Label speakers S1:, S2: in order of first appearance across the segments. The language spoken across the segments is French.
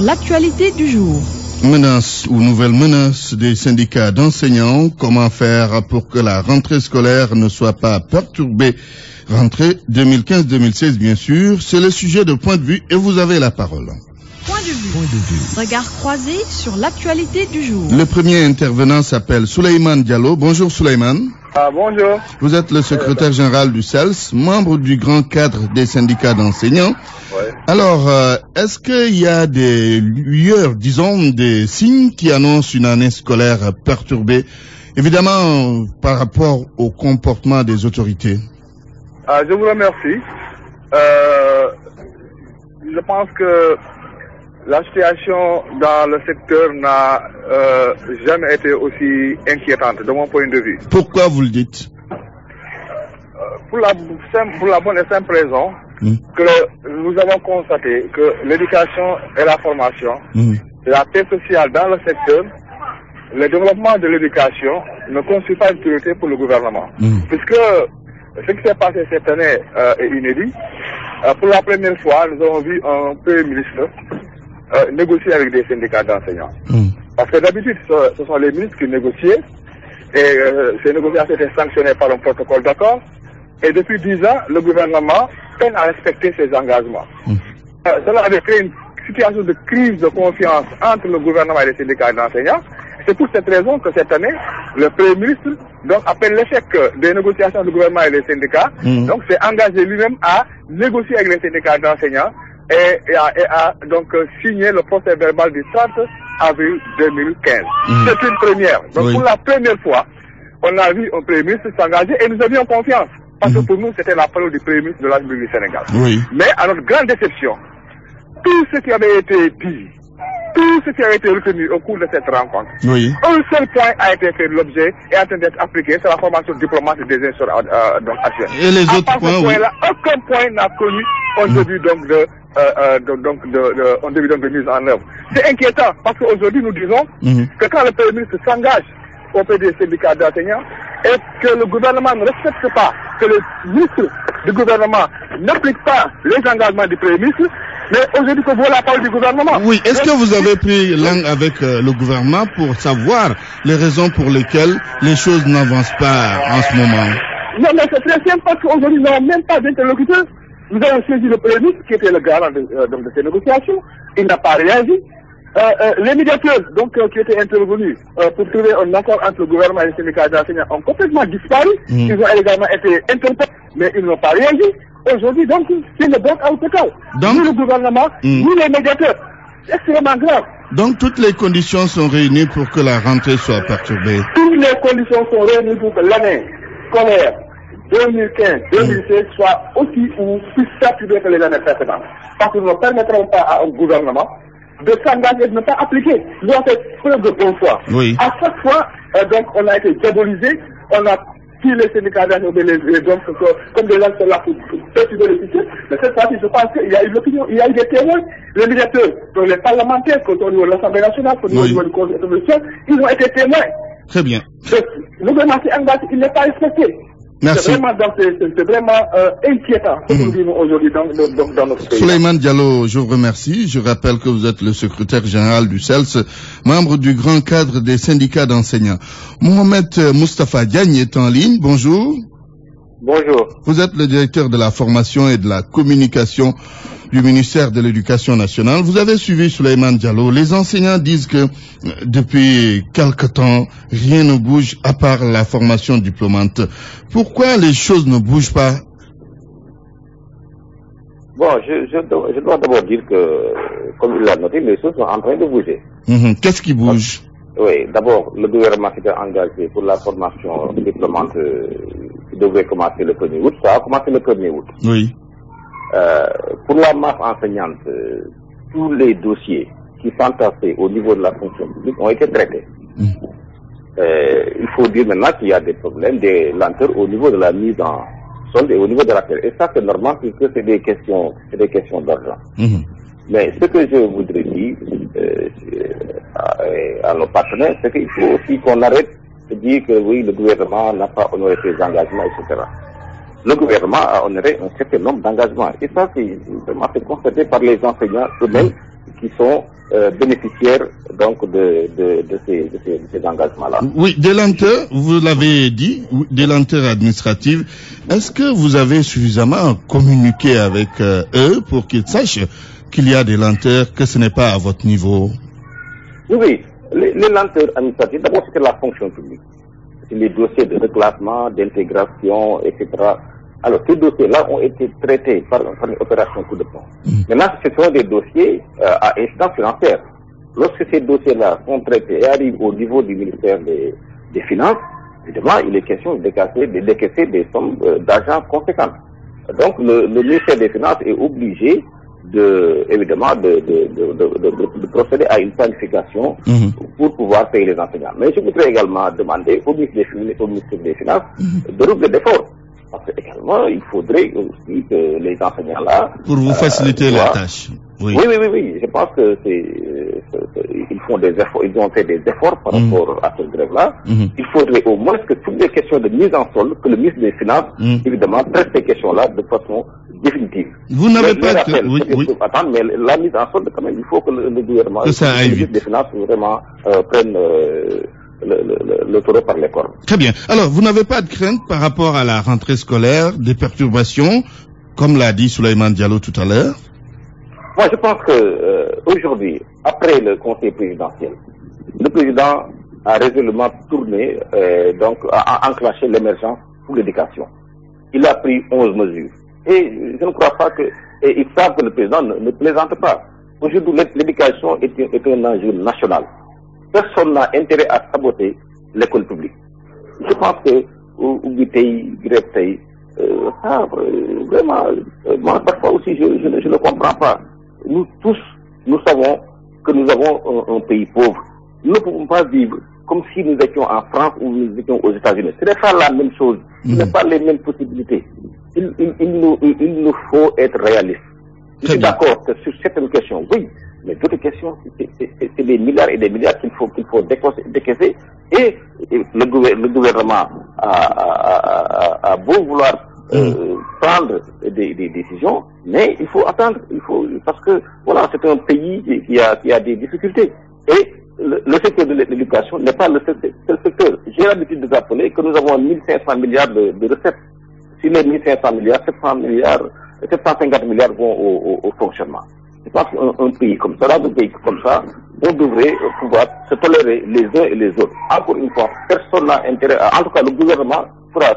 S1: L'actualité du jour.
S2: Menaces ou nouvelles menaces des syndicats d'enseignants, comment faire pour que la rentrée scolaire ne soit pas perturbée? Rentrée 2015-2016 bien sûr, c'est le sujet de Point de vue et vous avez la parole.
S1: Point de vue. Regard croisé sur l'actualité du jour.
S2: Le premier intervenant s'appelle Souleymane Diallo. Bonjour Souleymane.
S3: Bonjour.
S2: Vous êtes le secrétaire général du CELS, membre du grand cadre des syndicats d'enseignants.
S3: Ouais.
S2: Alors, est-ce qu'il y a des lueurs, disons, des signes qui annoncent une année scolaire perturbée, évidemment par rapport au comportement des autorités?
S3: Je vous remercie. Je pense que la situation dans le secteur n'a jamais été aussi inquiétante de mon point de vue.
S2: Pourquoi vous le dites?
S3: Pour la bonne et simple raison que nous avons constaté que l'éducation et la formation, la paix sociale dans le secteur, le développement de l'éducation ne constitue pas une priorité pour le gouvernement. Puisque ce qui s'est passé cette année est inédit. Pour la première fois, nous avons vu un Premier ministre négocier avec des syndicats d'enseignants. Parce que d'habitude, ce sont les ministres qui négociaient et ces négociations étaient sanctionnées par un protocole d'accord. Et depuis 10 ans, le gouvernement peine à respecter ses engagements. Cela avait créé une situation de crise de confiance entre le gouvernement et les syndicats d'enseignants. C'est pour cette raison que cette année, le Premier ministre, donc, après l'échec des négociations du gouvernement et des syndicats, donc s'est engagé lui-même à négocier avec les syndicats d'enseignants et à donc signer le procès verbal du 30 avril 2015. C'est une première. Donc pour la première fois, on a vu un Premier ministre s'engager et nous avions confiance. Parce que pour nous, c'était la parole du Premier ministre de la République du Sénégal. Mais à notre grande déception, tout ce qui avait été dit, tout ce qui a été retenu au cours de cette rencontre, un seul point a été fait de l'objet et en train d'être appliqué, c'est la formation diplomate des institutions actuelles.
S2: Et les autres points,
S3: aucun point n'a connu aujourd'hui de mise en œuvre. C'est inquiétant parce qu'aujourd'hui nous disons que quand le Premier ministre s'engage auprès des syndicats d'enseignants et que le gouvernement ne respecte pas, que le ministre du gouvernement n'applique pas les engagements du Premier ministre, mais aujourd'hui que voilà la parole du gouvernement.
S2: Oui, est-ce que vous avez pris langue avec le gouvernement pour savoir les raisons pour lesquelles les choses n'avancent pas en ce moment?
S3: Non, mais c'est très simple parce qu'aujourd'hui nous n'avons même pas d'interlocuteur. Nous avons saisi le Premier ministre qui était le garant de ces négociations. Il n'a pas réagi. Les médiateurs donc, qui étaient intervenus pour trouver un accord entre le gouvernement et les syndicats d'enseignants ont complètement disparu. Ils ont également été interpellés, mais ils n'ont pas réagi. Aujourd'hui, donc, c'est le bloc out total. Ni le gouvernement, ni les médiateurs. C'est extrêmement grave.
S2: Donc, toutes les conditions sont réunies pour que la rentrée soit perturbée.
S3: Toutes les conditions sont réunies pour que l'année scolaire 2015-2016 soit aussi ou plus perturbée que les années précédentes. Parce que nous ne permettrons pas au gouvernement de s'engager et de ne pas appliquer. Nous avons fait preuve de bon foi. À chaque fois, donc, on a été diabolisé, on a pris les syndicats donc, comme des gens sont là pour perturber le système. Mais cette fois-ci, je pense qu'il y a eu l'opinion, il y a eu des témoins, les médiateurs, donc les parlementaires, au niveau de l'Assemblée nationale, au niveau du Conseil constitutionnel, ils ont été témoins.
S2: Très bien.
S3: Donc, le gouvernement s'est engagé, il n'est pas respecté.
S2: Merci.
S3: C'est vraiment inquiétant ce que nous vivons aujourd'hui dans notre pays.
S2: Souleymane Diallo, je vous remercie. Je rappelle que vous êtes le secrétaire général du CELS, membre du grand cadre des syndicats d'enseignants. Mohamed Moustapha Diagne est en ligne. Bonjour.
S4: Bonjour.
S2: Vous êtes le directeur de la formation et de la communication du ministère de l'Éducation nationale. Vous avez suivi Souleymane Diallo. Les enseignants disent que depuis quelque temps, rien ne bouge à part la formation diplômante. Pourquoi les choses ne bougent pas?
S4: Bon, je dois d'abord dire que, comme il l'a noté, les choses sont en train de bouger.
S2: Qu'est-ce qui bouge?
S4: Oui, d'abord, le gouvernement s'était engagé pour la formation diplômante qui devrait commencer le 1er août. Ça a commencé le 1er août.
S2: Oui.
S4: Pour la masse enseignante, tous les dossiers qui s'entassaient au niveau de la fonction publique ont été traités. Il faut dire maintenant qu'il y a des problèmes, des lenteurs au niveau de la mise en solde et au niveau de la paie. Et ça, c'est normal puisque c'est des questions d'argent. Mais ce que je voudrais dire à nos partenaires, c'est qu'il faut aussi qu'on arrête de dire que oui, le gouvernement n'a pas honoré ses engagements, etc. le gouvernement a honoré un certain nombre d'engagements. Et ça, c'est constaté par les enseignants eux-mêmes qui sont bénéficiaires donc de ces engagements-là.
S2: Oui, des lenteurs, vous l'avez dit, des lenteurs administratives. Est-ce que vous avez suffisamment communiqué avec eux pour qu'ils sachent qu'il y a des lenteurs, que ce n'est pas à votre niveau?
S4: Oui, les lenteurs administratives, d'abord c'était la fonction publique. C'est les dossiers de reclassement, d'intégration, etc. Alors, ces dossiers-là ont été traités par une opération coup de poing. Maintenant, ce sont des dossiers à incidence financière. Lorsque ces dossiers-là sont traités et arrivent au niveau du ministère des Finances, évidemment, il est question de décaisser des sommes d'argent conséquentes. Donc, le ministère des Finances est obligé de procéder à une planification pour pouvoir payer les enseignants. Mais je voudrais également demander au ministre des Finances de redoubler d'efforts. Parce que également, il faudrait aussi que les enseignants-là...
S2: Pour vous faciliter la tâche.
S4: Oui. Je pense que ils font des efforts, ils ont fait des efforts par rapport à cette grève-là. Il faudrait au moins que toutes les questions de mise en solde, que le ministre des Finances, évidemment, traite ces questions-là de façon définitive.
S2: Vous n'avez pas...
S4: Attendre, mais la mise en solde, quand même, il faut que le gouvernement,
S2: que ça aille
S4: le ministre des Finances, vraiment prenne... le taureau par les cornes.
S2: Très bien. Alors, vous n'avez pas de crainte par rapport à la rentrée scolaire, des perturbations, comme l'a dit Souleymane Diallo tout à l'heure?
S4: Moi, je pense que aujourd'hui, après le conseil présidentiel, le président a résolument tourné, donc a enclenché l'émergence pour l'éducation. Il a pris 11 mesures. Et je ne crois pas que... Et ils savent que le président ne plaisante pas. Aujourd'hui, l'éducation est un enjeu national. Personne n'a intérêt à saboter l'école publique. Je pense que Oubitei, Greptei, ça, vraiment, moi, parfois aussi, je ne comprends pas. Nous tous, nous savons que nous avons un pays pauvre. Nous ne pouvons pas vivre comme si nous étions en France ou nous étions aux États-Unis. Ce n'est pas la même chose. Ce n'est pas les mêmes possibilités. Il nous faut être réalistes. Je suis d'accord que sur certaines questions, oui, mais d'autres questions, c'est des milliards et des milliards qu'il faut décaisser. Et le gouvernement a beau vouloir prendre des décisions, mais il faut attendre, parce que voilà, c'est un pays qui a des difficultés. Et le secteur de l'éducation n'est pas le seul secteur. J'ai l'habitude de rappeler que nous avons 1500 milliards de recettes. Sur les 1500 milliards, 750 milliards vont au fonctionnement. Je pense qu'un pays comme ça, dans un pays comme ça, on devrait pouvoir se tolérer les uns et les autres. Encore une fois, personne n'a intérêt en tout cas, le gouvernement fera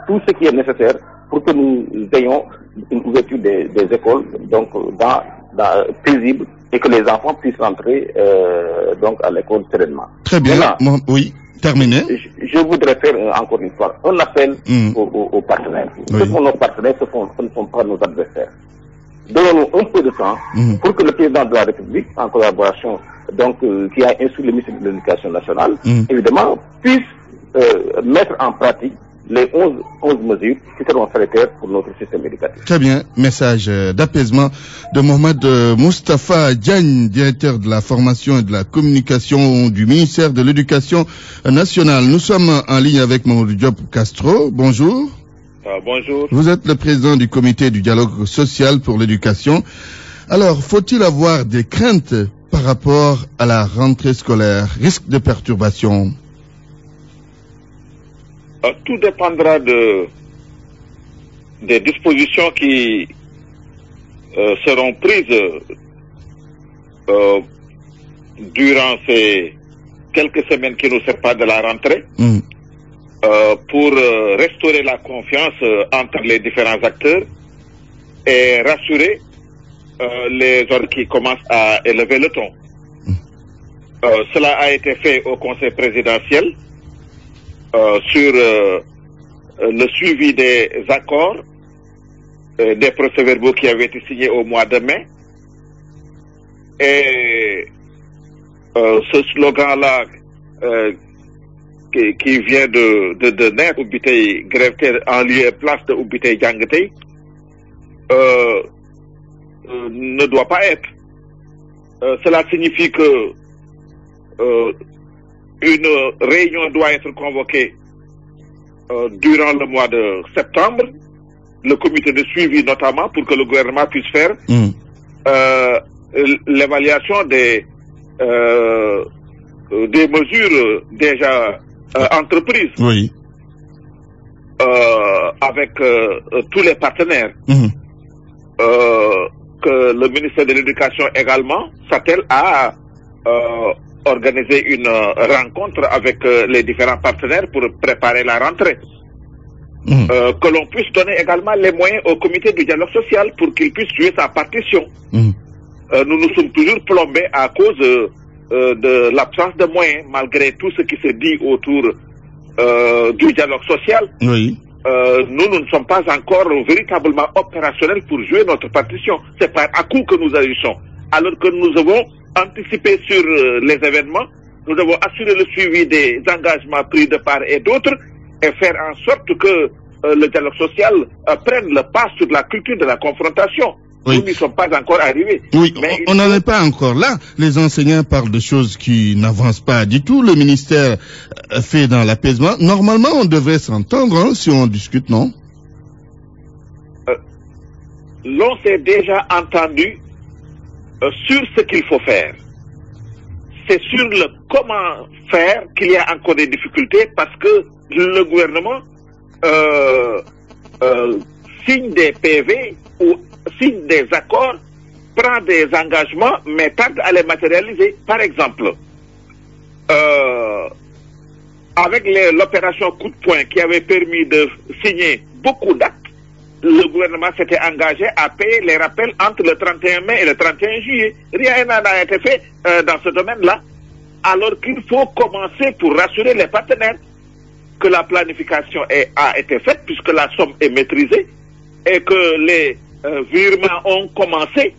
S4: tout ce qui est nécessaire pour que nous ayons une ouverture des écoles, donc, paisible, et que les enfants puissent rentrer, donc, à l'école sereinement.
S2: Très bien. Maintenant, oui. Terminé.
S4: Je voudrais faire encore une fois un appel aux partenaires. Oui. Ce sont nos partenaires, ce ne sont pas nos adversaires. Donnons-nous un peu de temps pour que le président de la République, en collaboration, donc, qui a instruit le ministre de l'Éducation nationale, évidemment, puisse mettre en pratique les 11 mesures qui seront salutaires pour notre système éducatif.
S2: Très bien. Message d'apaisement de Mohamed Moustapha Diagne, directeur de la formation et de la communication du ministère de l'Éducation nationale. Nous sommes en ligne avec Mamadou Diop Castro. Bonjour.
S5: Bonjour.
S2: Vous êtes le président du comité du dialogue social pour l'éducation. Alors, faut-il avoir des craintes par rapport à la rentrée scolaire? Risque de perturbation?
S5: Tout dépendra des dispositions qui seront prises durant ces quelques semaines qui nous séparent de la rentrée pour restaurer la confiance entre les différents acteurs et rassurer les ordres qui commencent à élever le ton. Cela a été fait au Conseil présidentiel. Sur le suivi des accords, des procès-verbaux qui avaient été signés au mois de mai. Et ce slogan-là qui vient de naître, Oubitei Grèveté en lieu et place de Oubitei Jangtei, ne doit pas être. Cela signifie que une réunion doit être convoquée durant le mois de septembre, le comité de suivi notamment, pour que le gouvernement puisse faire l'évaluation des mesures déjà entreprises.
S2: Oui.
S5: Avec tous les partenaires. Que le ministère de l'Éducation également s'attelle à organiser une rencontre avec les différents partenaires pour préparer la rentrée. Que l'on puisse donner également les moyens au comité du dialogue social pour qu'il puisse jouer sa partition. Nous nous sommes toujours plombés à cause de l'absence de moyens, malgré tout ce qui se dit autour du dialogue social.
S2: Oui.
S5: Nous ne sommes pas encore véritablement opérationnels pour jouer notre partition. C'est par à-coup que nous agissons. Alors que nous avons anticipé sur les événements, nous avons assuré le suivi des engagements pris de part et d'autre et faire en sorte que le dialogue social prenne le pas sur la culture de la confrontation. Oui. Nous n'y sommes pas encore arrivés.
S2: Oui, mais on n'en est pas encore là. Les enseignants parlent de choses qui n'avancent pas du tout. Le ministère fait dans l'apaisement. Normalement, on devrait s'entendre si on discute, non?
S5: L'on s'est déjà entendu sur ce qu'il faut faire. C'est sur le comment faire qu'il y a encore des difficultés parce que le gouvernement signe des PV ou signe des accords, prend des engagements, mais tarde à les matérialiser. Par exemple, avec l'opération coup de poing qui avait permis de signer beaucoup d'actes, le gouvernement s'était engagé à payer les rappels entre le 31 mai et le 31 juillet. Rien n'a été fait dans ce domaine-là. Alors qu'il faut commencer pour rassurer les partenaires que la planification a été faite puisque la somme est maîtrisée et que les virements ont commencé,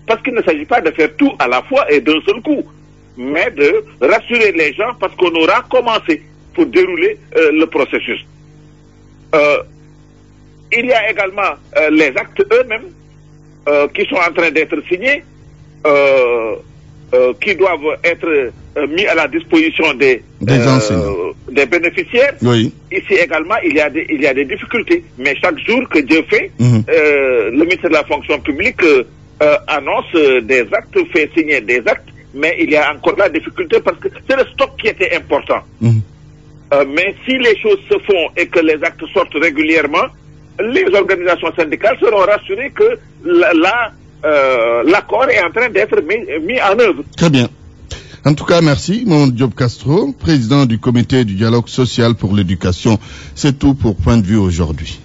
S5: parce qu'il ne s'agit pas de faire tout à la fois et d'un seul coup, mais de rassurer les gens parce qu'on aura commencé pour dérouler le processus. Il y a également les actes eux-mêmes qui sont en train d'être signés, qui doivent être mis à la disposition des bénéficiaires.
S2: Oui.
S5: Ici également, il y a des difficultés. Mais chaque jour que Dieu fait, le ministère de la fonction publique annonce des actes, fait signer des actes, mais il y a encore la difficulté parce que c'est le stock qui était important. Mais si les choses se font et que les actes sortent régulièrement, les organisations syndicales seront rassurées que l'accord est en train d'être mis en œuvre.
S2: Très bien. En tout cas, merci, Mamadou Diop Castro, président du comité du dialogue social pour l'éducation. C'est tout pour Point de vue aujourd'hui.